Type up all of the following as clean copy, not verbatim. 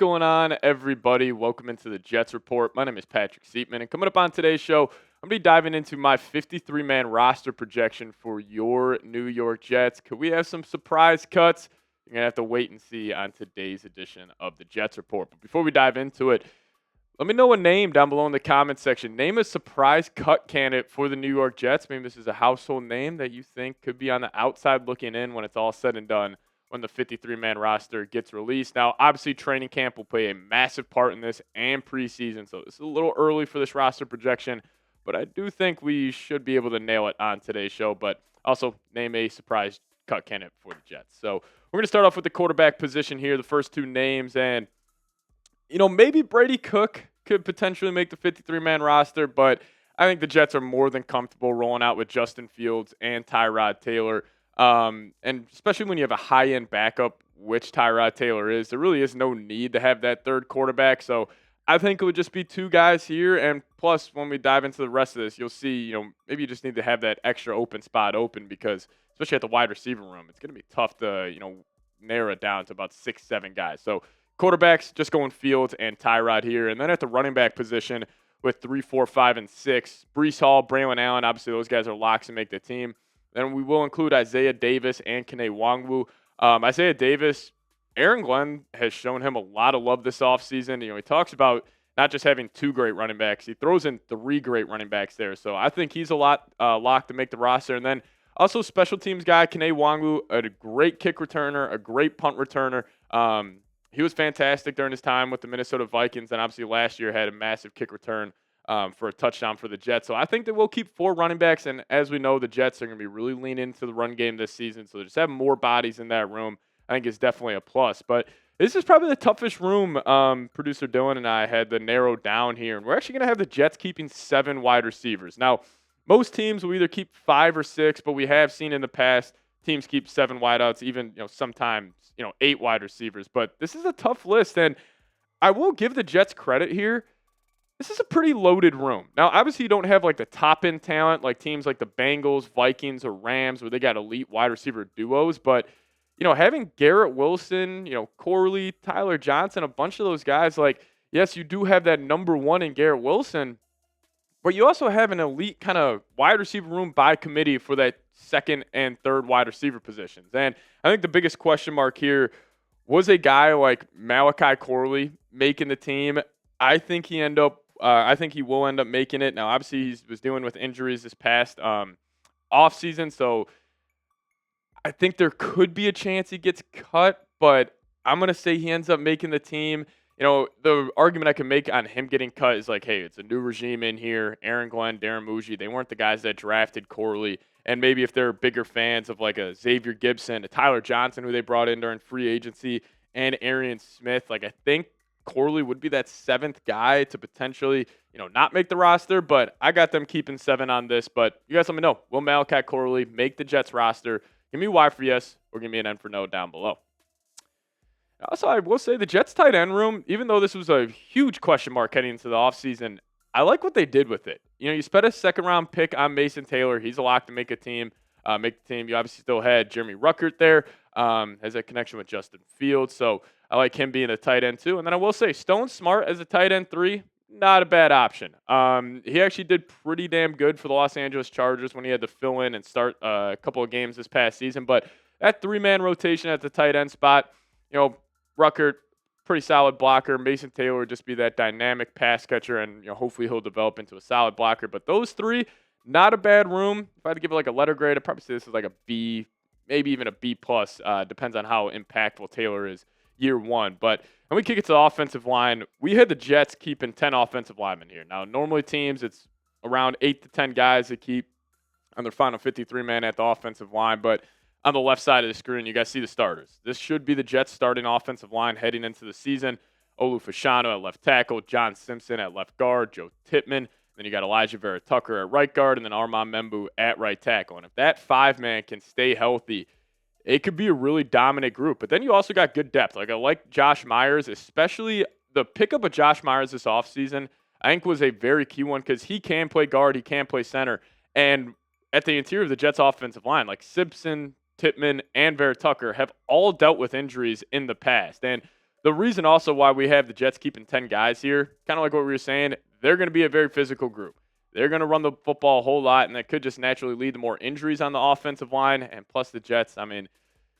going on, everybody? Welcome into the Jets Report. My name is Patrick Siepman, and coming up on today's show, I'm going to be diving into my 53-man roster projection for your New York Jets. Could we have some surprise cuts? You're going to have to wait and see on today's edition of the Jets Report. But before we dive into it, let me know a name down below in the comments section. Name a surprise cut candidate for the New York Jets. Maybe this is a household name that you think could be on the outside looking in when it's all said and done, when the 53-man roster gets released. Now, obviously, training camp will play a massive part in this and preseason, so it's a little early for this roster projection, but I do think we should be able to nail it on today's show, but also name a surprise cut candidate for the Jets. So we're going to start off with the quarterback position here, the first two names, and maybe Brady Cook could potentially make the 53-man roster, but I think the Jets are more than comfortable rolling out with Justin Fields and Tyrod Taylor. And especially when you have a high-end backup, which Tyrod Taylor is, there really is no need to have that third quarterback. So I think it would just be two guys here. And plus, when we dive into the rest of this, you'll see, maybe you just need to have that extra open spot open because, especially at the wide receiver room, it's going to be tough to, narrow it down to about 6-7 guys. So quarterbacks, just going Fields and Tyrod here. And then at the running back position with 3, 4, 5, and 6, Breece Hall, Braylon Allen, obviously those guys are locks and make the team. Then we will include Isaiah Davis and Kene Nwangwu. Isaiah Davis, Aaron Glenn has shown him a lot of love this offseason. He talks about not just having 2 great running backs. He throws in 3 great running backs there. So I think he's a lot locked to make the roster. And then also special teams guy, Kene Nwangwu, a great kick returner, a great punt returner. He was fantastic during his time with the Minnesota Vikings, and obviously last year had a massive kick return for a touchdown for the Jets. So I think that we'll keep 4 running backs, and as we know, the Jets are going to be really leaning into the run game this season, so just having more bodies in that room I think is definitely a plus. But this is probably the toughest room producer Dylan and I had to narrow down here, and we're actually going to have the Jets keeping 7 wide receivers. Now, most teams will either keep 5 or 6, but we have seen in the past teams keep 7 wideouts, even sometimes 8 wide receivers. But this is a tough list, and I will give the Jets credit here. This is a pretty loaded room. Now, obviously, you don't have like the top end talent like teams like the Bengals, Vikings, or Rams where they got elite wide receiver duos. But having Garrett Wilson, Corley, Tyler Johnson, a bunch of those guys, like, yes, you do have that number 1 in Garrett Wilson, but you also have an elite kind of wide receiver room by committee for that second and third wide receiver positions. And I think the biggest question mark here was a guy like Malachi Corley making the team. I think he will end up making it. Now, obviously, he was dealing with injuries this past offseason, so I think there could be a chance he gets cut, but I'm going to say he ends up making the team. The argument I can make on him getting cut is like, hey, it's a new regime in here. Aaron Glenn, Darren Muji, they weren't the guys that drafted Corley. And maybe if they're bigger fans of like a Xavier Gibson, a Tyler Johnson, who they brought in during free agency, and Arian Smith, like I think Corley would be that 7th guy to potentially, not make the roster. But I got them keeping 7 on this. But you guys let me know. Will Malachi Corley make the Jets roster? Give me Y for yes, or give me an N for no down below. Also, I will say the Jets tight end room, even though this was a huge question mark heading into the offseason, I like what they did with it. You spent a 2nd-round pick on Mason Taylor. He's a lock to make the team. You obviously still had Jeremy Ruckert there. Has a connection with Justin Fields. So I like him being a tight end too. And then I will say Stone Smart as a tight end 3, not a bad option. He actually did pretty damn good for the Los Angeles Chargers when he had to fill in and start a couple of games this past season. But that 3-man rotation at the tight end spot, Ruckert, pretty solid blocker. Mason Taylor would just be that dynamic pass catcher, and hopefully he'll develop into a solid blocker. But those 3, not a bad room. If I had to give it like a letter grade, I'd probably say this is like a B, maybe even a B+. Depends on how impactful Taylor is year 1. But when we kick it to the offensive line, we had the Jets keeping 10 offensive linemen here. Now, normally teams, it's around 8 to 10 guys that keep on their final 53-man at the offensive line. But on the left side of the screen, you guys see the starters. This should be the Jets' starting offensive line heading into the season. Olu Fashanu at left tackle, John Simpson at left guard, Joe Tippmann. Then you got Elijah Vera Tucker at right guard, and then Armand Membu at right tackle. And if that 5-man can stay healthy, it could be a really dominant group. But then you also got good depth. Like I like Josh Myers, especially the pickup of Josh Myers this offseason, I think was a very key one because he can play guard, he can play center. And at the interior of the Jets' offensive line, like Simpson, Tippmann, and Vera Tucker have all dealt with injuries in the past. And the reason also why we have the Jets keeping 10 guys here, kind of like what we were saying, they're going to be a very physical group. They're going to run the football a whole lot, and that could just naturally lead to more injuries on the offensive line. And plus the Jets, I mean,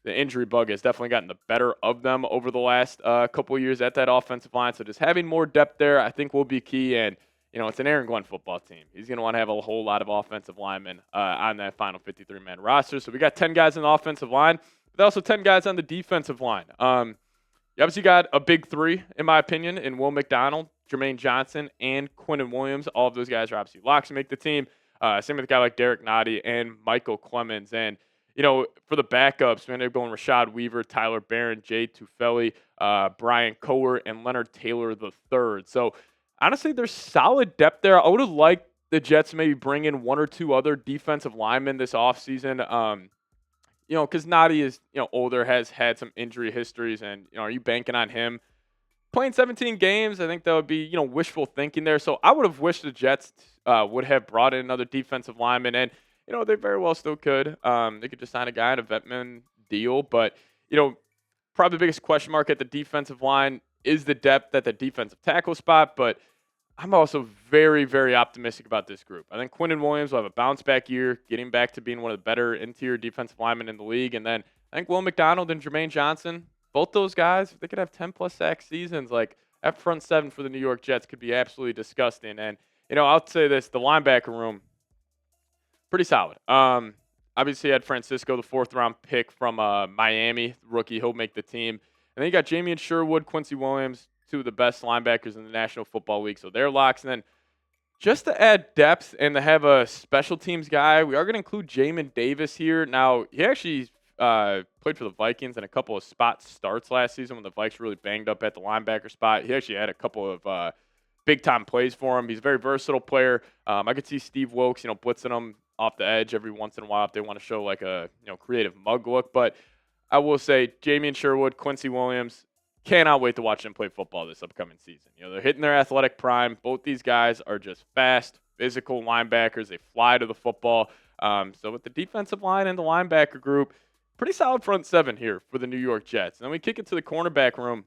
the injury bug has definitely gotten the better of them over the last couple of years at that offensive line. So just having more depth there, I think, will be key. And, it's an Aaron Glenn football team. He's going to want to have a whole lot of offensive linemen on that final 53-man roster. So we got 10 guys on the offensive line, but also 10 guys on the defensive line. You obviously got a big three, in my opinion, in Will McDonald, Jermaine Johnson, and Quinnen Williams. All of those guys are obviously locks to make the team. Same with a guy like Derek Nottie and Michael Clemens. And, for the backups, we ended up going Rashad Weaver, Tyler Barron, Jay Tufeli, Brian Coer, and Leonard Taylor III. So, honestly, there's solid depth there. I would have liked the Jets to maybe bring in one or two other defensive linemen this offseason. Because Nottie is, older, has had some injury histories, and, are you banking on him playing 17 games? I think that would be, wishful thinking there. So I would have wished the Jets would have brought in another defensive lineman, and, they very well still could. They could just sign a guy on a vetman deal, but, probably the biggest question mark at the defensive line is the depth at the defensive tackle spot, but I'm also very, very optimistic about this group. I think Quinnen Williams will have a bounce-back year, getting back to being one of the better interior defensive linemen in the league. And then I think Will McDonald and Jermaine Johnson, both those guys, they could have 10-plus sack seasons. Like, that front seven for the New York Jets could be absolutely disgusting. And, I'll say this, the linebacker room, pretty solid. Obviously, you had Francisco, the fourth-round pick from Miami, rookie. He'll make the team. And then you got Jamie Sherwood, Quincy Williams, two of the best linebackers in the National Football League. So they're locks. And then just to add depth and to have a special teams guy, we are going to include Jamin Davis here. Now, he actually played for the Vikings in a couple of spot starts last season when the Vikes were really banged up at the linebacker spot. He actually had a couple of big-time plays for him. He's a very versatile player. I could see Steve Wilkes, blitzing him off the edge every once in a while if they want to show like a creative mug look. But I will say Jamie Sherwood, Quincy Williams, cannot wait to watch them play football this upcoming season. They're hitting their athletic prime. Both these guys are just fast, physical linebackers. They fly to the football. So with the defensive line and the linebacker group, pretty solid front seven here for the New York Jets. And then we kick it to the cornerback room.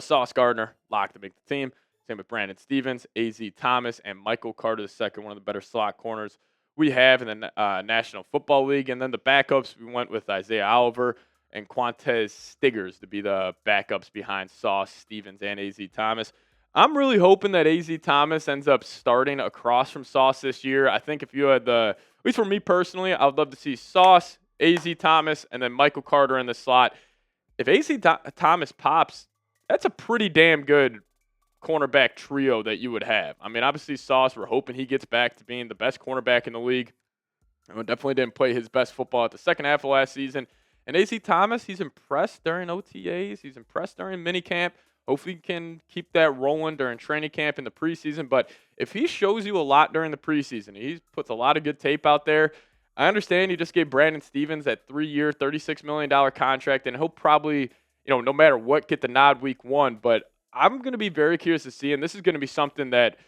Sauce Gardner, locked to make the team. Same with Brandon Stevens, A.Z. Thomas, and Michael Carter II, one of the better slot corners we have in the National Football League. And then the backups, we went with Isaiah Oliver and Quantez Stiggers to be the backups behind Sauce, Stevens, and A.Z. Thomas. I'm really hoping that A.Z. Thomas ends up starting across from Sauce this year. I think if you had at least for me personally, I would love to see Sauce, A.Z. Thomas, and then Michael Carter in the slot. If A.Z. Thomas pops, that's a pretty damn good cornerback trio that you would have. I mean, obviously Sauce, we're hoping he gets back to being the best cornerback in the league. Definitely didn't play his best football at the second half of last season. And A.Z. Thomas, he's impressed during OTAs. He's impressed during minicamp. Hopefully he can keep that rolling during training camp in the preseason. But if he shows you a lot during the preseason, he puts a lot of good tape out there. I understand you just gave Brandon Stevens that 3-year, $36 million contract, and he'll probably, no matter what, get the nod week one. But I'm going to be very curious to see, and this is going to be something that,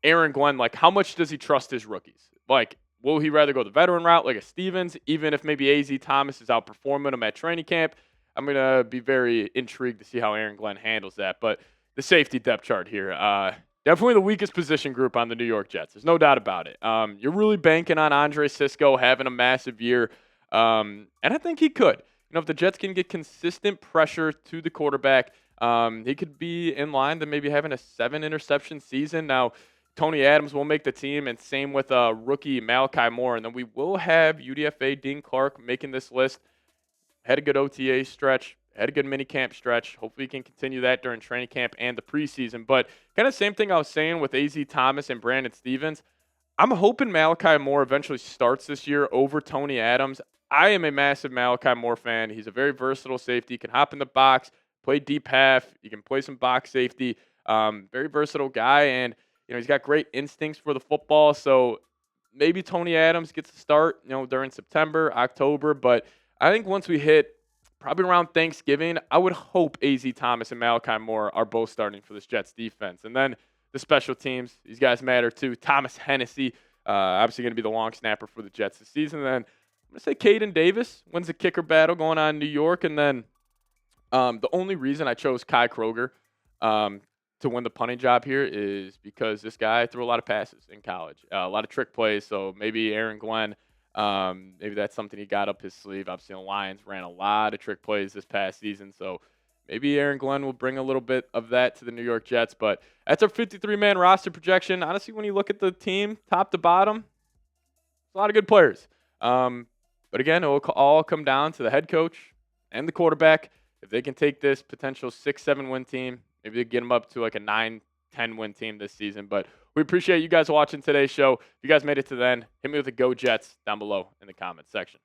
Aaron Glenn, like, how much does he trust his rookies? Like, will he rather go the veteran route like a Stevens, even if maybe A.Z. Thomas is outperforming him at training camp? I'm going to be very intrigued to see how Aaron Glenn handles that. But the safety depth chart here, definitely the weakest position group on the New York Jets. There's no doubt about it. You're really banking on Andre Sisco having a massive year, and I think he could. If the Jets can get consistent pressure to the quarterback, he could be in line to maybe having a 7-interception season. Now, Tony Adams will make the team, and same with rookie Malachi Moore. And then we will have UDFA Dean Clark making this list. Had a good OTA stretch, had a good minicamp stretch. Hopefully he can continue that during training camp and the preseason. But kind of same thing I was saying with A.Z. Thomas and Brandon Stevens. I'm hoping Malachi Moore eventually starts this year over Tony Adams. I am a massive Malachi Moore fan. He's a very versatile safety. He can hop in the box, play deep half. He can play some box safety. Very versatile guy, and he's got great instincts for the football. So maybe Tony Adams gets a start, during September, October. But I think once we hit probably around Thanksgiving, I would hope A.Z. Thomas and Malachi Moore are both starting for this Jets defense. And then the special teams, these guys matter too. Thomas Hennessy, obviously going to be the long snapper for the Jets this season. And then I'm going to say Caden Davis wins the kicker battle going on in New York. And then The only reason I chose Kai Kroger um, to win the punting job here is because this guy threw a lot of passes in college, a lot of trick plays. So maybe Aaron Glenn, maybe that's something he got up his sleeve. Obviously, the Lions ran a lot of trick plays this past season, so maybe Aaron Glenn will bring a little bit of that to the New York Jets. But that's our 53-man roster projection. Honestly, when you look at the team top to bottom, a lot of good players. But again, it will all come down to the head coach and the quarterback. If they can take this potential 6-7 win team, maybe they get them up to like a 9-10 win team this season. But we appreciate you guys watching today's show. If you guys made it to the end, hit me with a Go Jets down below in the comments section.